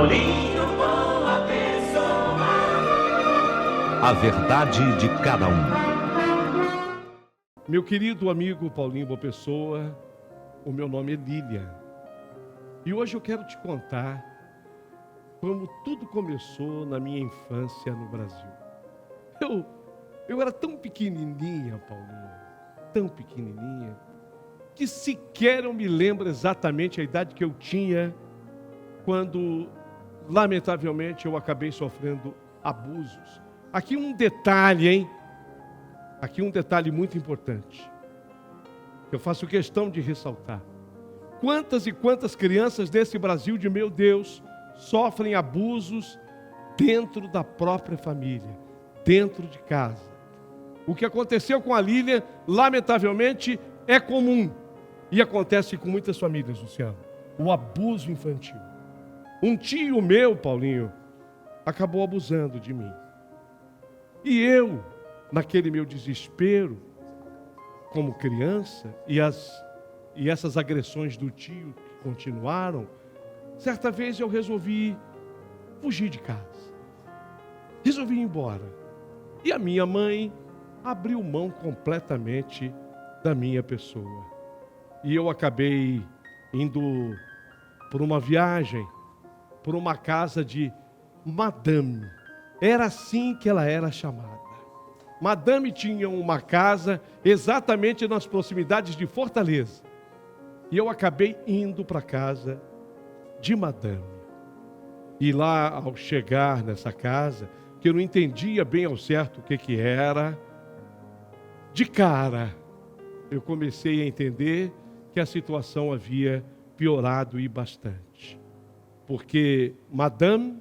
Paulinho Boa Pessoa. A verdade de cada um. Meu querido amigo Paulinho Boa Pessoa, o meu nome é Lilian. E hoje eu quero te contar como tudo começou na minha infância no Brasil. Eu era tão pequenininha, Paulinho, tão pequenininha, que sequer eu me lembro exatamente a idade que eu tinha quando, lamentavelmente, eu acabei sofrendo abusos. Aqui um detalhe, hein? Aqui um detalhe muito importante, que eu faço questão de ressaltar. Quantas e quantas crianças desse Brasil de meu Deus sofrem abusos dentro da própria família, dentro de casa. O que aconteceu com a Lília, lamentavelmente, é comum e acontece com muitas famílias, Luciano. O abuso infantil. Um tio meu, Paulinho, acabou abusando de mim. E eu, naquele meu desespero, como criança, e essas agressões do tio que continuaram, certa vez eu resolvi fugir de casa. Resolvi ir embora. E a minha mãe abriu mão completamente da minha pessoa. E eu acabei indo por uma viagem, por uma casa de madame. Era assim que ela era chamada. Madame tinha uma casa exatamente nas proximidades de Fortaleza. E eu acabei indo para a casa de madame. E lá, ao chegar nessa casa, que eu não entendia bem ao certo o que era, de cara, eu comecei a entender que a situação havia piorado e bastante. Porque madame,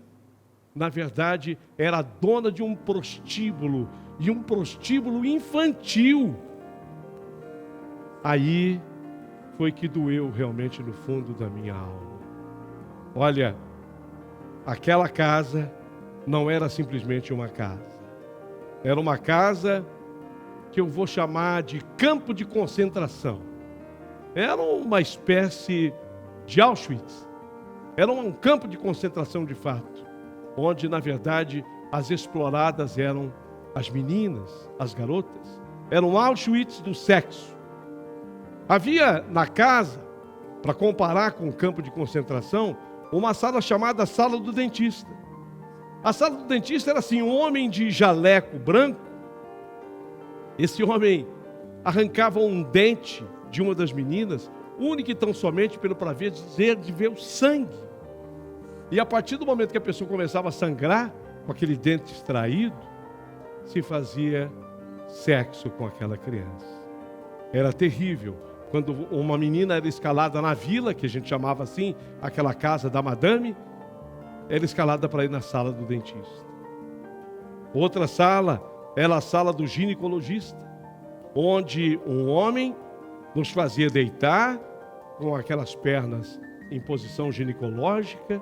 na verdade, era dona de um prostíbulo, e um prostíbulo infantil. Aí foi que doeu realmente no fundo da minha alma. Olha, aquela casa não era simplesmente uma casa. Era uma casa que eu vou chamar de campo de concentração. Era uma espécie de Auschwitz. Era um campo de concentração de fato, onde na verdade as exploradas eram as meninas, as garotas. Era um Auschwitz do sexo. Havia na casa, para comparar com o campo de concentração, uma sala chamada Sala do Dentista. A Sala do Dentista era assim, um homem de jaleco branco. Esse homem arrancava um dente de uma das meninas, única e tão somente pelo prazer de ver o sangue. E a partir do momento que a pessoa começava a sangrar, com aquele dente extraído, se fazia sexo com aquela criança. Era terrível. Quando uma menina era escalada na vila, que a gente chamava assim, aquela casa da madame, era escalada para ir na sala do dentista. Outra sala era a sala do ginecologista, onde um homem nos fazia deitar com aquelas pernas em posição ginecológica,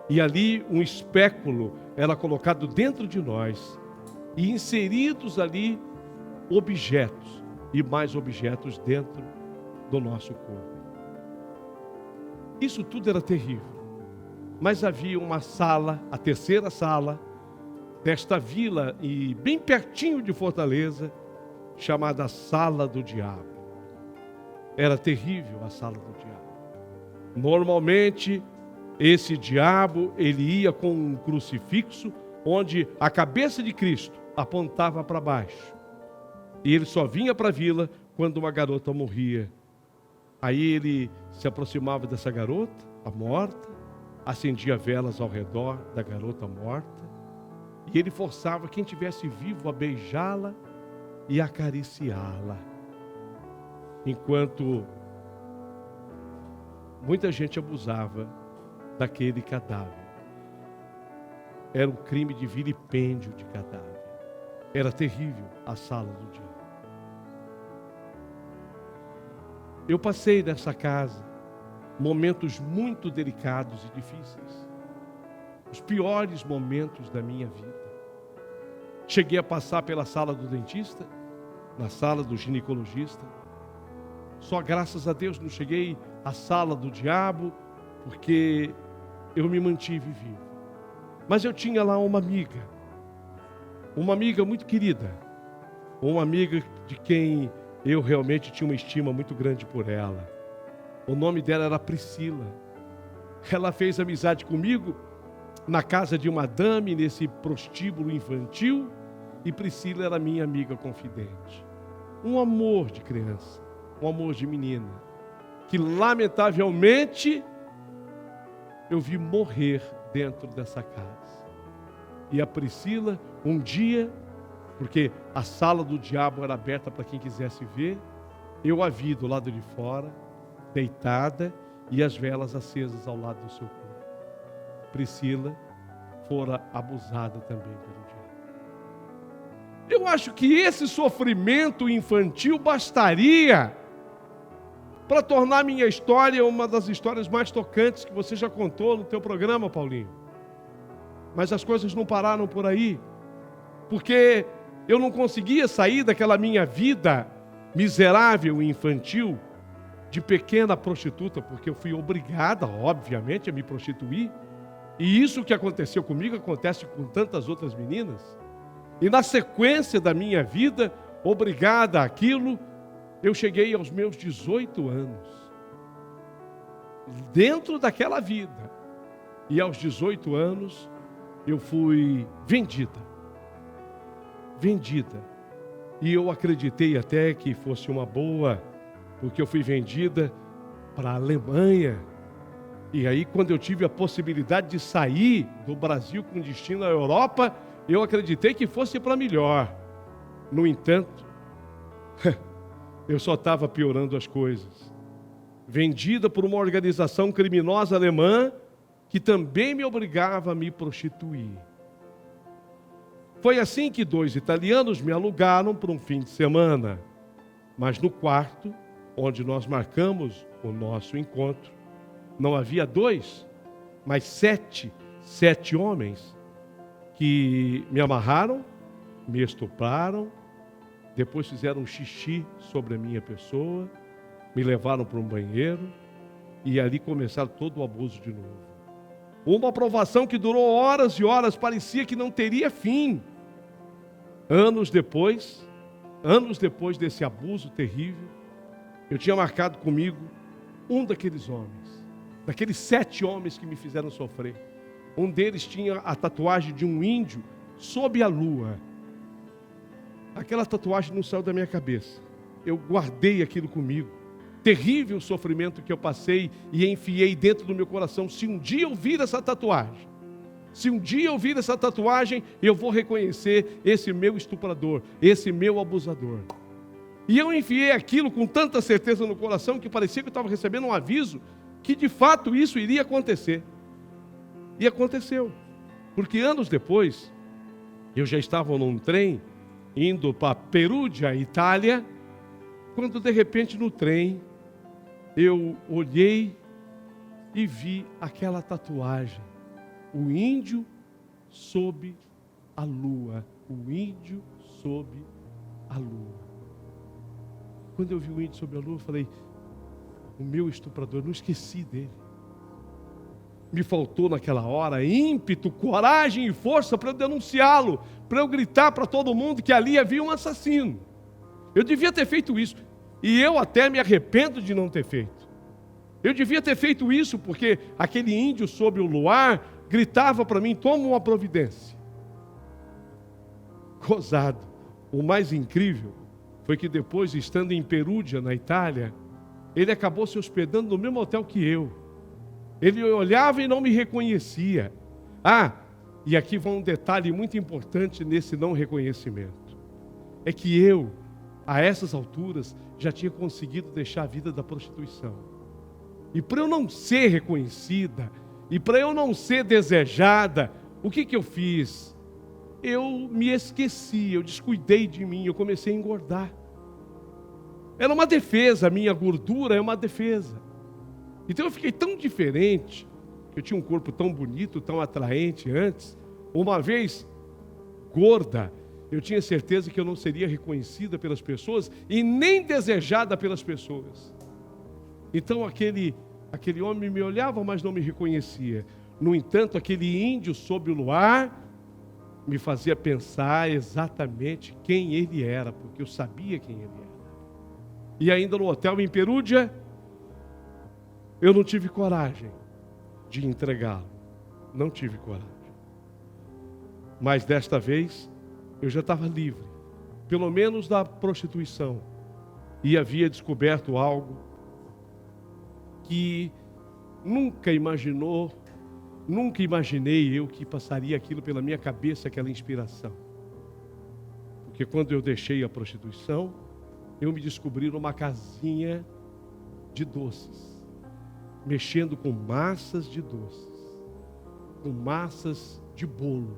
e ali um espéculo era colocado dentro de nós, e inseridos ali objetos, e mais objetos dentro do nosso corpo. Isso tudo era terrível. Mas havia uma sala, a terceira sala, desta vila, e bem pertinho de Fortaleza, chamada Sala do Diabo. Era terrível a Sala do Diabo. Normalmente, esse diabo, ele ia com um crucifixo, onde a cabeça de Cristo apontava para baixo. E ele só vinha para a vila quando uma garota morria. Aí ele se aproximava dessa garota, a morta, acendia velas ao redor da garota morta, e ele forçava quem tivesse vivo a beijá-la e acariciá-la. Enquanto muita gente abusava daquele cadáver. Era um crime de vilipêndio de cadáver. Era terrível a sala do diabo. Eu passei nessa casa momentos muito delicados e difíceis. Os piores momentos da minha vida. Cheguei a passar pela sala do dentista, na sala do ginecologista. Só graças a Deus não cheguei à sala do diabo, porque eu me mantive vivo. Mas eu tinha lá uma amiga muito querida, uma amiga de quem eu realmente tinha uma estima muito grande por ela. O nome dela era Priscila. Ela fez amizade comigo na casa de uma dame, nesse prostíbulo infantil, e Priscila era minha amiga confidente. Um amor de criança, um amor de menina, que lamentavelmente eu vi morrer dentro dessa casa. E a Priscila, um dia, porque a sala do diabo era aberta para quem quisesse ver, eu a vi do lado de fora, deitada, e as velas acesas ao lado do seu corpo. Priscila fora abusada também pelo diabo. Eu acho que esse sofrimento infantil bastaria para tornar minha história uma das histórias mais tocantes que você já contou no teu programa, Paulinho. Mas as coisas não pararam por aí, porque eu não conseguia sair daquela minha vida miserável e infantil, de pequena prostituta, porque eu fui obrigada, obviamente, a me prostituir. E isso que aconteceu comigo acontece com tantas outras meninas. E na sequência da minha vida, obrigada àquilo, eu cheguei aos meus 18 anos. Dentro daquela vida. E aos 18 anos, eu fui vendida. E eu acreditei até que fosse uma boa, porque eu fui vendida para a Alemanha. E aí, quando eu tive a possibilidade de sair do Brasil com destino à Europa, eu acreditei que fosse para melhor. No entanto, eu só estava piorando as coisas. Vendida por uma organização criminosa alemã, que também me obrigava a me prostituir. Foi assim que 2 italianos me alugaram por um fim de semana. Mas no quarto, onde nós marcamos o nosso encontro, não havia 2, mas 7 homens que me amarraram, me estupraram, depois fizeram xixi sobre a minha pessoa, me levaram para um banheiro e ali começaram todo o abuso de novo. Uma provação que durou horas e horas, parecia que não teria fim. Anos depois desse abuso terrível, eu tinha marcado comigo um daqueles homens, daqueles 7 homens que me fizeram sofrer. Um deles tinha a tatuagem de um índio sob a lua. Aquela tatuagem não saiu da minha cabeça. Eu guardei aquilo comigo. Terrível sofrimento que eu passei e enfiei dentro do meu coração. Se um dia eu vir essa tatuagem, eu vou reconhecer esse meu estuprador, esse meu abusador. E eu enfiei aquilo com tanta certeza no coração que parecia que eu estava recebendo um aviso que de fato isso iria acontecer. E aconteceu. Porque anos depois, eu já estava num trem indo para Perugia, Itália, quando de repente no trem eu olhei e vi aquela tatuagem. O índio sob a lua. O índio sob a lua. Quando eu vi o índio sob a lua, eu falei, o meu estuprador, não esqueci dele. Me faltou naquela hora ímpeto, coragem e força para eu denunciá-lo, para eu gritar para todo mundo que ali havia um assassino. Eu devia ter feito isso. E eu até me arrependo de não ter feito. Eu devia ter feito isso porque aquele índio sob o luar gritava para mim, toma uma providência. Gozado. O mais incrível foi que depois, estando em Perugia, na Itália, ele acabou se hospedando no mesmo hotel que eu. Ele olhava e não me reconhecia. E aqui vai um detalhe muito importante nesse não reconhecimento. É que eu, a essas alturas, já tinha conseguido deixar a vida da prostituição. E para eu não ser reconhecida, e para eu não ser desejada, o que eu fiz? Eu me esqueci, eu descuidei de mim, eu comecei a engordar. Era uma defesa, a minha gordura é uma defesa. Então eu fiquei tão diferente, eu tinha um corpo tão bonito, tão atraente antes. Uma vez gorda, eu tinha certeza que eu não seria reconhecida pelas pessoas e nem desejada pelas pessoas. Então aquele homem me olhava, mas não me reconhecia. No entanto, aquele índio sob o luar me fazia pensar exatamente quem ele era, porque eu sabia quem ele era. E ainda no hotel em Perúdia, eu não tive coragem de entregá-lo. Não tive coragem. Mas desta vez, eu já estava livre, pelo menos da prostituição. E havia descoberto algo que nunca imaginei eu que passaria aquilo pela minha cabeça, aquela inspiração. Porque quando eu deixei a prostituição, eu me descobri numa casinha de doces, mexendo com massas de doces, com massas de bolo,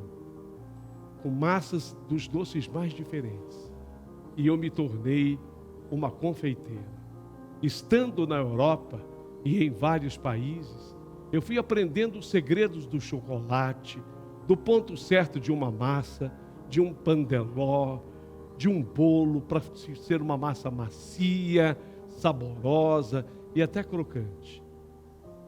com massas dos doces mais diferentes. E eu me tornei uma confeiteira. Estando na Europa e em vários países, eu fui aprendendo os segredos do chocolate, do ponto certo de uma massa, de um pandeló, de um bolo, para ser uma massa macia, saborosa e até crocante.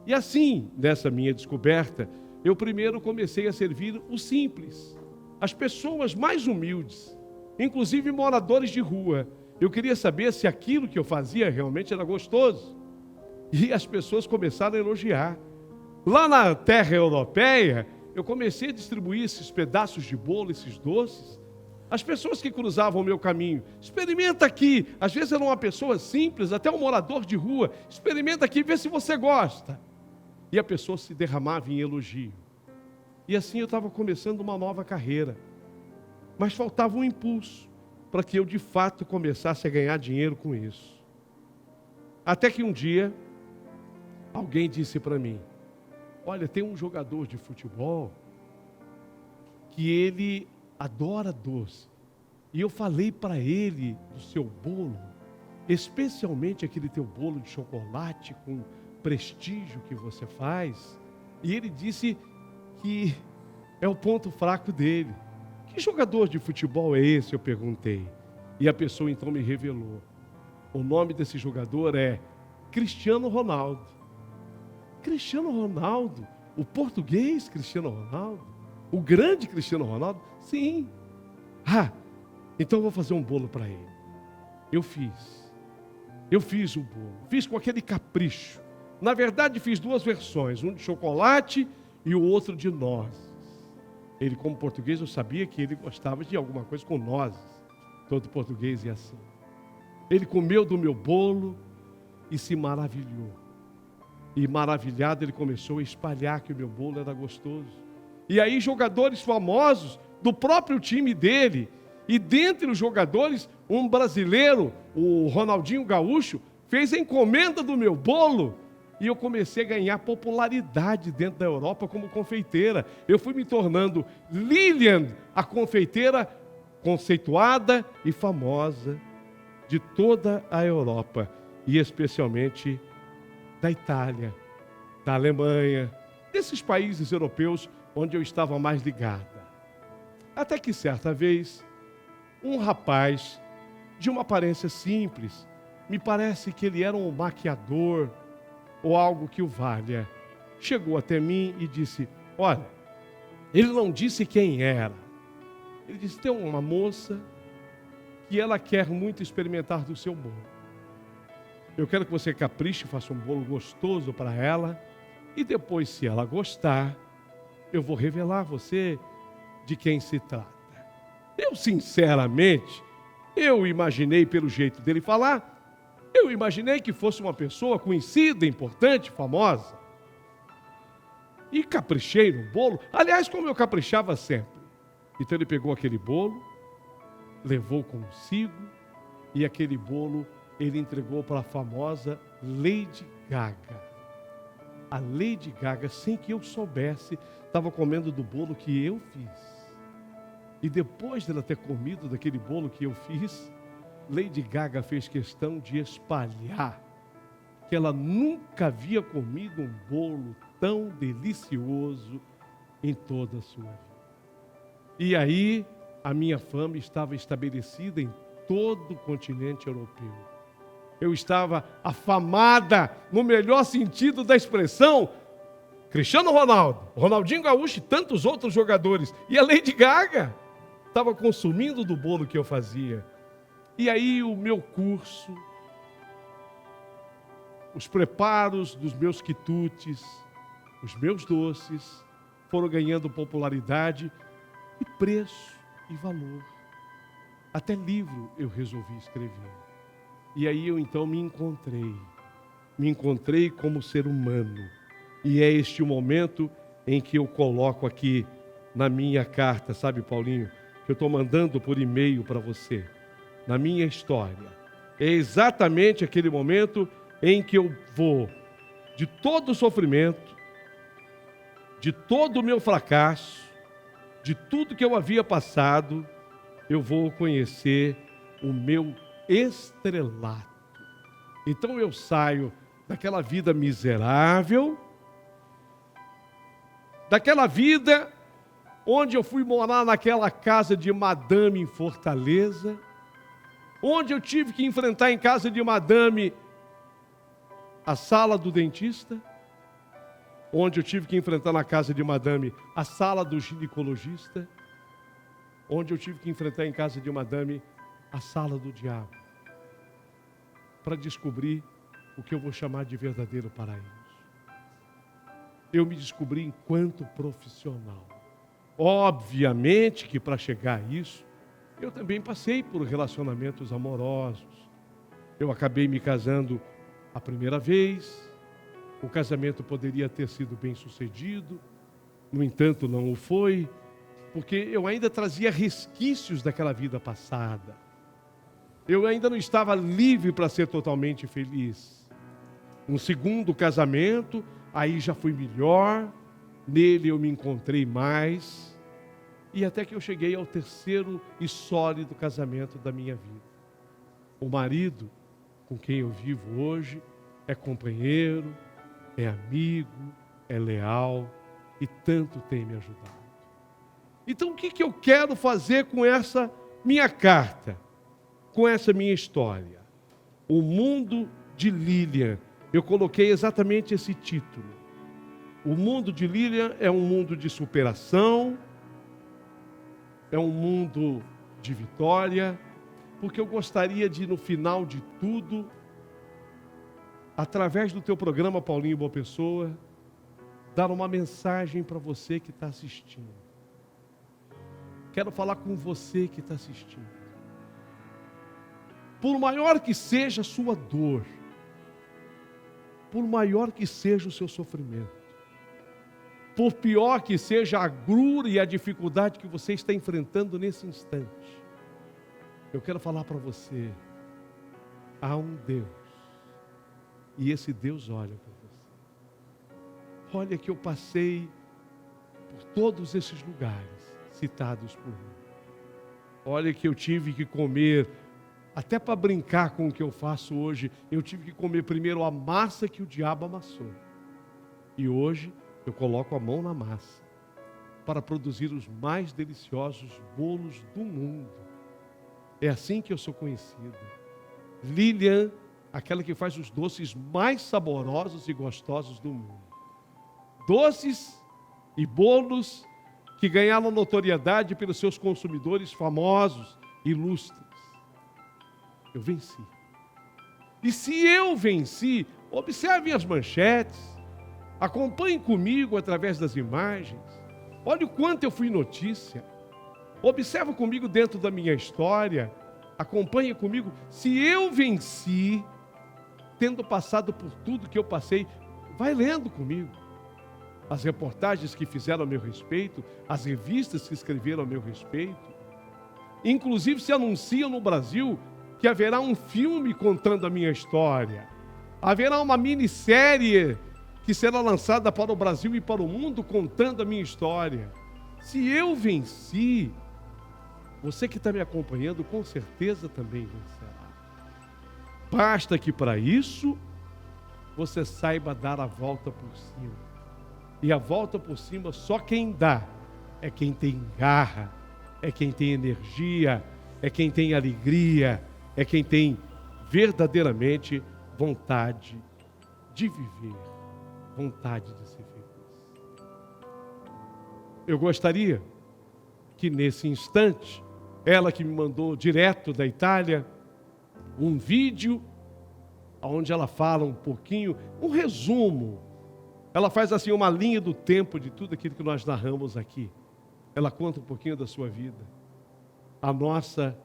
E assim, nessa minha descoberta, eu primeiro comecei a servir o simples, as pessoas mais humildes, inclusive moradores de rua. Eu queria saber se aquilo que eu fazia realmente era gostoso. E as pessoas começaram a elogiar. Lá na terra europeia, eu comecei a distribuir esses pedaços de bolo, esses doces. As pessoas que cruzavam o meu caminho, experimenta aqui. Às vezes era uma pessoa simples, até um morador de rua. Experimenta aqui, vê se você gosta. E a pessoa se derramava em elogio. E assim eu estava começando uma nova carreira. Mas faltava um impulso para que eu de fato começasse a ganhar dinheiro com isso. Até que um dia, alguém disse para mim: olha, tem um jogador de futebol que ele adora doce. E eu falei para ele do seu bolo, especialmente aquele teu bolo de chocolate com prestígio que você faz. E ele disse que é o ponto fraco dele. Que jogador de futebol é esse? Eu perguntei. E a pessoa então me revelou. O nome desse jogador é Cristiano Ronaldo. Cristiano Ronaldo? O português Cristiano Ronaldo? O grande Cristiano Ronaldo? Sim. Então eu vou fazer um bolo para ele. Eu fiz o bolo. Fiz com aquele capricho. Na verdade, fiz duas versões. Um de chocolate e o outro de nozes. Ele, como português, eu sabia que ele gostava de alguma coisa com nozes. Todo português é assim. Ele comeu do meu bolo e se maravilhou. E maravilhado, ele começou a espalhar que o meu bolo era gostoso. E aí jogadores famosos do próprio time dele, e dentre os jogadores, um brasileiro, o Ronaldinho Gaúcho, fez a encomenda do meu bolo. E eu comecei a ganhar popularidade dentro da Europa como confeiteira. Eu fui me tornando Lilian, a confeiteira conceituada e famosa de toda a Europa. E especialmente da Itália, da Alemanha, desses países europeus onde eu estava mais ligada. Até que certa vez, um rapaz de uma aparência simples, me parece que ele era um maquiador ou algo que o valha, chegou até mim e disse: olha, ele não disse quem era. Ele disse: tem uma moça que ela quer muito experimentar do seu bolo. Eu quero que você capriche, faça um bolo gostoso para ela, e depois, se ela gostar, eu vou revelar a você de quem se trata. Eu, sinceramente, eu imaginei pelo jeito dele falar, eu imaginei que fosse uma pessoa conhecida, importante, famosa. E caprichei no bolo, aliás, como eu caprichava sempre. Então ele pegou aquele bolo, levou consigo, e aquele bolo ele entregou para a famosa Lady Gaga. A Lady Gaga, sem que eu soubesse, estava comendo do bolo que eu fiz. E depois dela ter comido daquele bolo que eu fiz, Lady Gaga fez questão de espalhar que ela nunca havia comido um bolo tão delicioso em toda a sua vida. E aí, a minha fama estava estabelecida em todo o continente europeu. Eu estava afamada, no melhor sentido da expressão, Cristiano Ronaldo, Ronaldinho Gaúcho e tantos outros jogadores. E a Lady Gaga estava consumindo do bolo que eu fazia. E aí o meu curso, os preparos dos meus quitutes, os meus doces, foram ganhando popularidade e preço e valor. Até livro eu resolvi escrever. E aí eu então me encontrei como ser humano. E é este o momento em que eu coloco aqui na minha carta, sabe, Paulinho, que eu estou mandando por e-mail para você, na minha história. É exatamente aquele momento em que eu vou, de todo o sofrimento, de todo o meu fracasso, de tudo que eu havia passado, eu vou conhecer o meu estrelato. Então eu saio daquela vida miserável, daquela vida onde eu fui morar naquela casa de madame em Fortaleza, onde eu tive que enfrentar em casa de madame a sala do dentista, onde eu tive que enfrentar na casa de madame a sala do ginecologista, onde eu tive que enfrentar em casa de madame a sala do diabo, para descobrir o que eu vou chamar de verdadeiro paraíso. Eu me descobri enquanto profissional. Obviamente que para chegar a isso, eu também passei por relacionamentos amorosos. Eu acabei me casando a primeira vez. O casamento poderia ter sido bem sucedido, no entanto não o foi, porque eu ainda trazia resquícios daquela vida passada. Eu ainda não estava livre para ser totalmente feliz. Um segundo casamento, aí já fui melhor, nele eu me encontrei mais, e até que eu cheguei ao terceiro e sólido casamento da minha vida. O marido com quem eu vivo hoje é companheiro, é amigo, é leal e tanto tem me ajudado. Então o que eu quero fazer com essa minha carta, com essa minha história? O mundo de Lilian. Eu coloquei exatamente esse título. O mundo de Lilian é um mundo de superação, é um mundo de vitória, porque eu gostaria de, no final de tudo, através do teu programa, Paulinho Boa Pessoa, dar uma mensagem para você que está assistindo. Quero falar com você que está assistindo. Por maior que seja a sua dor, por maior que seja o seu sofrimento, por pior que seja a agrura e a dificuldade que você está enfrentando nesse instante, eu quero falar para você, há um Deus, e esse Deus olha para você. Olha que eu passei por todos esses lugares citados por mim. Olha que eu tive que comer, até para brincar com o que eu faço hoje, eu tive que comer primeiro a massa que o diabo amassou. E hoje eu coloco a mão na massa para produzir os mais deliciosos bolos do mundo. É assim que eu sou conhecido. Lilian, aquela que faz os doces mais saborosos e gostosos do mundo. Doces e bolos que ganharam notoriedade pelos seus consumidores famosos, ilustres. Eu venci. E se eu venci, observem as manchetes, acompanhem comigo através das imagens, olha o quanto eu fui notícia, observa comigo dentro da minha história, acompanhe comigo. Se eu venci, tendo passado por tudo que eu passei, vai lendo comigo as reportagens que fizeram a meu respeito, as revistas que escreveram a meu respeito. Inclusive se anuncia no Brasil que haverá um filme contando a minha história. Haverá uma minissérie que será lançada para o Brasil e para o mundo contando a minha história. Se eu venci, você que está me acompanhando com certeza também vencerá. Basta que para isso você saiba dar a volta por cima. E a volta por cima só quem dá é quem tem garra, é quem tem energia, é quem tem alegria, é quem tem verdadeiramente vontade de viver, vontade de ser feliz. eu gostaria que nesse instante, ela que me mandou direto da Itália, um vídeo onde ela fala um pouquinho, um resumo. Ela faz assim uma linha do tempo de tudo aquilo que nós narramos aqui. Ela conta um pouquinho da sua vida. A nossa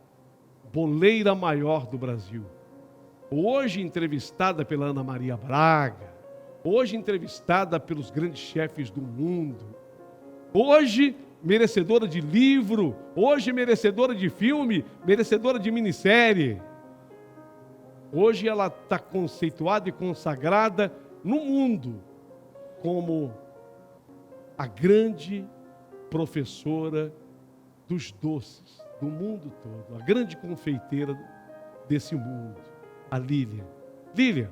boleira maior do Brasil. Hoje entrevistada pela Ana Maria Braga. Hoje entrevistada pelos grandes chefes do mundo. Hoje merecedora de livro. Hoje merecedora de filme. Merecedora de minissérie. Hoje ela está conceituada e consagrada no mundo como a grande professora dos doces do mundo todo, a grande confeiteira desse mundo, a Lília. Lília,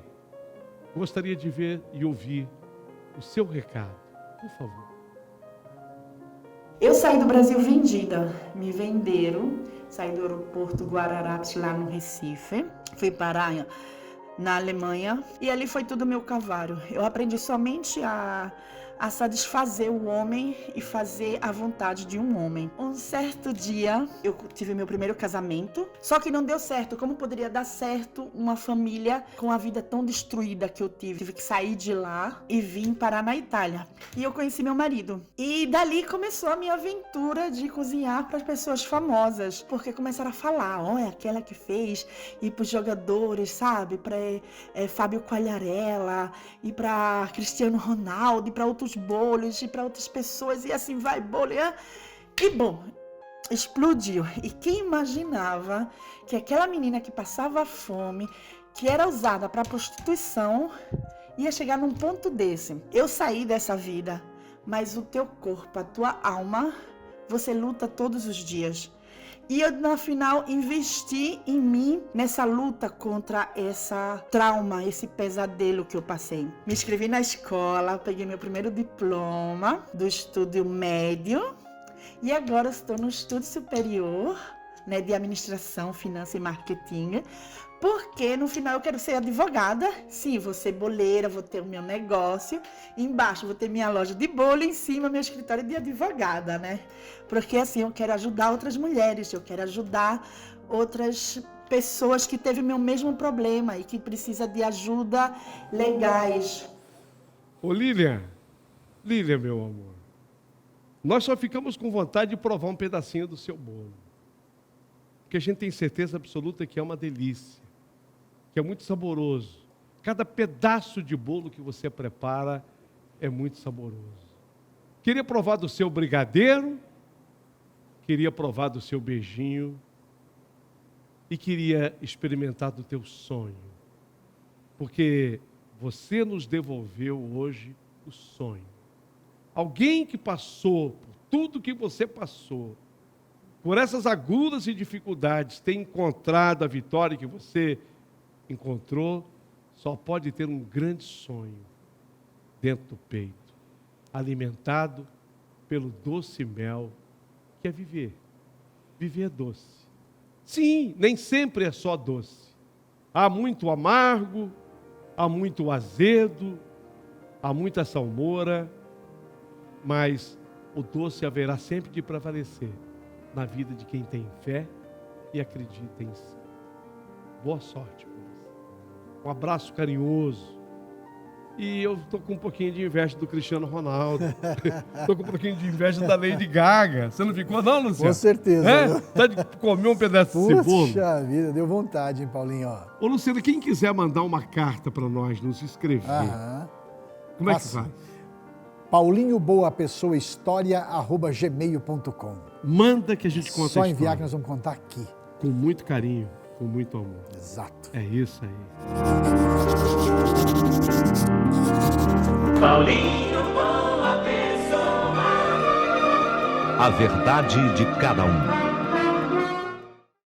gostaria de ver e ouvir o seu recado, por favor. Eu saí do Brasil vendida, me venderam, saí do aeroporto Guararapes lá no Recife, fui parar na Alemanha e ali foi tudo meu calvário. Eu aprendi somente a satisfazer o homem e fazer a vontade de um homem. Um certo dia, eu tive meu primeiro casamento, só que não deu certo. Como poderia dar certo uma família com a vida tão destruída que eu tive? Tive que sair de lá e vim parar na Itália. E eu conheci meu marido. E dali começou a minha aventura de cozinhar para as pessoas famosas, porque começaram a falar, é aquela que fez, e para os jogadores, sabe? Para Fábio Quagliarella, e para Cristiano Ronaldo, e para outros bolos e para outras pessoas, e assim vai, bolo. E bom, explodiu. E quem imaginava que aquela menina que passava fome, que era usada para prostituição, ia chegar num ponto desse? Eu saí dessa vida, mas o teu corpo, a tua alma, você luta todos os dias. E eu, no final, investi em mim nessa luta contra essa trauma, esse pesadelo que eu passei. Me inscrevi na escola, peguei meu primeiro diploma do estudo médio e agora estou no estudo superior, né, de administração, finança e marketing, porque no final eu quero ser advogada. Sim, vou ser boleira, vou ter o meu negócio, embaixo vou ter minha loja de bolo, em cima meu escritório de advogada, né? Porque assim, eu quero ajudar outras mulheres, eu quero ajudar outras pessoas que teve o meu mesmo problema e que precisa de ajuda legais. Ô Lília, meu amor, nós só ficamos com vontade de provar um pedacinho do seu bolo. Porque a gente tem certeza absoluta que é uma delícia, que é muito saboroso. Cada pedaço de bolo que você prepara é muito saboroso. Queria provar do seu brigadeiro, queria provar do seu beijinho e queria experimentar do teu sonho. Porque você nos devolveu hoje o sonho. Alguém que passou por tudo que você passou, por essas agruras e dificuldades, tem encontrado a vitória que você encontrou, só pode ter um grande sonho dentro do peito, alimentado pelo doce mel, que é viver. Viver é doce. Sim, nem sempre é só doce. Há muito amargo, há muito azedo, há muita salmoura, mas o doce haverá sempre de prevalecer na vida de quem tem fé e acredita em si. Boa sorte para você. Um abraço carinhoso. E eu estou com um pouquinho de inveja do Cristiano Ronaldo. Estou com um pouquinho de inveja da Lady Gaga. Você não ficou não, Luciano? Com certeza. É? Tá de comer um pedaço desse bolo? Puxa vida, deu vontade, hein, Paulinho? Ô, Luciano, quem quiser mandar uma carta para nós, nos escrever, como é que faz? paulinhoboapessoahistoria@gmail.com. Manda que a gente conta Só a enviar história. que nós vamos contar aqui. Com muito carinho, com muito amor. Exato. É isso aí. Paulinho, boa pessoa. A verdade de cada um.